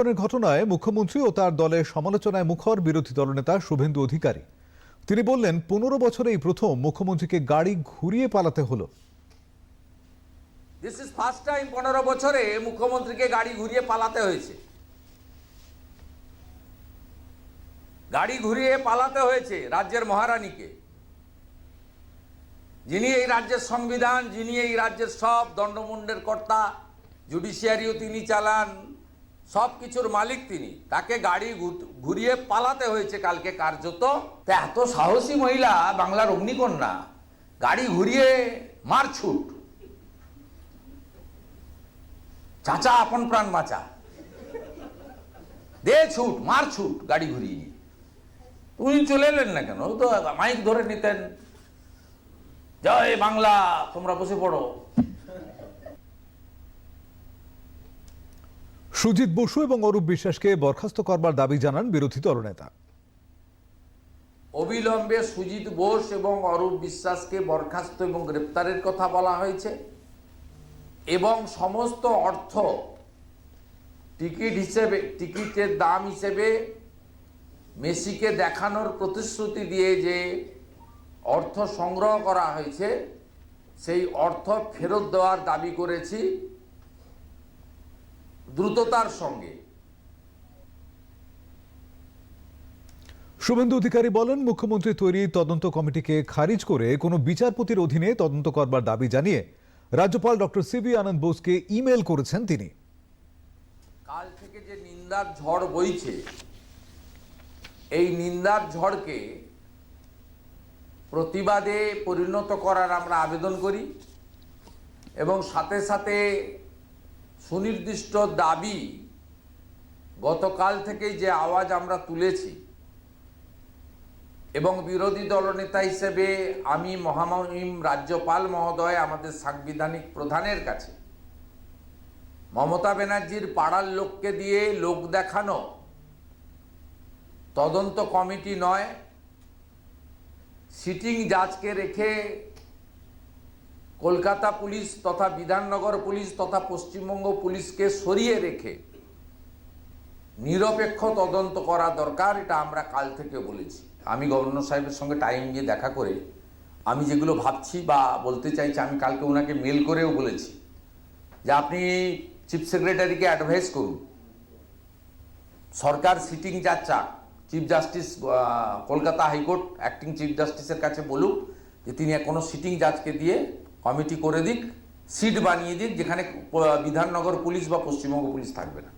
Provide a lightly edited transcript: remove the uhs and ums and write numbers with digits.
ঘটনায় মুখ্যমন্ত্রী ও তার দলের সমালোচনায় মুখর বিরোধী দলনেতা শুভেন্দু অধিকারী। তিনি বললেন, 15 বছরে এই প্রথম মুখ্যমন্ত্রীকে গাড়ি ঘুরিয়ে পালাতে হলো। দিস ইজ ফার্স্ট টাইম 15 বছরে মুখ্যমন্ত্রীকে গাড়ি ঘুরিয়ে পালাতে হয়েছে। গাড়ি ঘুরিয়ে পালাতে হয়েছে রাজ্যের মহারানীকে, যিনি এই রাজ্যের সংবিধান, যিনি এই রাজ্যের সব দণ্ডমুণ্ডের কর্তা, জুডিশিয়ারিও তিনি চালান, সব কিছুর মালিক তিনি। তাকে গাড়ি ঘুরিয়ে পালাতে হয়েছে কালকে কার্যত। তা এত সাহসী মহিলা বাংলার অগ্নিকন্যা, গাড়ি ঘুরিয়ে মারছুট। চাচা আপন প্রাণ বাঁচা, দে ছুট, মার ছুট, গাড়ি ঘুরিয়ে নিয়ে। উনি চলে এলেন না কেন? তো মাইক ধরে নিতেন, জয় বাংলা, তোমরা বসে পড়ো। সুজিত বসু এবং অরূপ বিশ্বাসকে বরখাস্ত করবার দাবি জানান বিরোধী দলনেতা। অবিলম্বে সুজিত বোস এবং অরূপ বিশ্বাসকে বরখাস্ত এবং গ্রেপ্তারের কথা বলা হয়েছে, এবং সমস্ত অর্থ টিকিটের দাম হিসেবে মেসিকে দেখানোর প্রতিশ্রুতি দিয়ে যে অর্থ সংগ্রহ করা হয়েছে, সেই অর্থ ফেরত দেওয়ার দাবি করেছি দ্রুততার সঙ্গে। শুভেন্দু অধিকারী বলেন, মুখ্যমন্ত্রী তৈরি তদন্ত কমিটিকে খারিজ করে কোনো বিচারপতির অধীনে তদন্ত করবার দাবি জানিয়ে রাজ্যপাল ডক্টর সিভি আনন্দ বোসকে ইমেল করেছেন তিনি। কাল থেকে যে নিন্দার ঝড় বইছে, এই নিন্দার ঝড়কে প্রতিবাদে পরিণত করার আমরা আবেদন করি, এবং সাথে সাথে সুনির্দিষ্ট দাবি গতকাল থেকেই যে আওয়াজ আমরা তুলেছি, এবং বিরোধী দলনেতা হিসেবে আমি মহামহিম রাজ্যপাল মহোদয়, আমাদের সাংবিধানিক প্রধানের কাছে মমতা ব্যানার্জির পাড়ার লোককে দিয়ে লোক দেখানো তদন্ত কমিটি নয়, সিটিং জাজকে রেখে কলকাতা পুলিশ তথা বিধাননগর পুলিশ তথা পশ্চিমবঙ্গ পুলিশকে সরিয়ে রেখে নিরপেক্ষ তদন্ত করা দরকার, এটা আমরা কাল থেকে বলেছি। আমি গভর্নর সাহেবের সঙ্গে টাইম নিয়ে দেখা করে আমি যেগুলো ভাবছি বা বলতে চাইছি, আমি কালকে ওনাকে মেল করেও বলেছি যে আপনি চিফ সেক্রেটারিকে অ্যাডভাইস করুন, সরকার সিটিং জাজ চাক, chief justice Kolkata high court acting chief জাস্টিসের কাছে বলুক যে তিনি কোনো সিটিং জাজকে দিয়ে কমিটি করে দিক, সিট বানিয়ে দিক, যেখানে বিধাননগর পুলিশ বা পশ্চিমবঙ্গ পুলিশ থাকবে না।